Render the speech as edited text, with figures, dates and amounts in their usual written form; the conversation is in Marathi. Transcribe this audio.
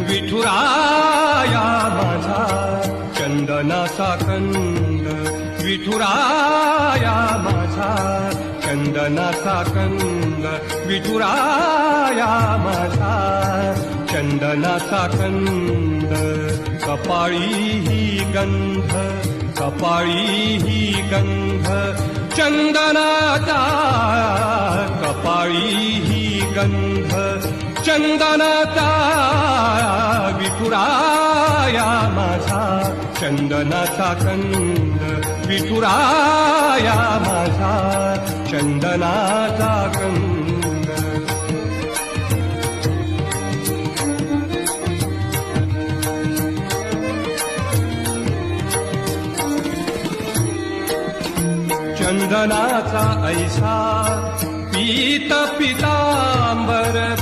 विठुराया माझा चंदनाचा कंद, विठुराया माझा चंदनाचा कंद, विठुराया माझा चंदनाचा कंद. कपाळी ही गंध, कपाळी ही गंध चंदनाचा, कपाळी ही गंध चंदनाचा. विठुराया माझा चंदनाचा कंद, विठुराया माझा चंदनाचा कंद. चंदनाचा ऐसा पीत पितांबर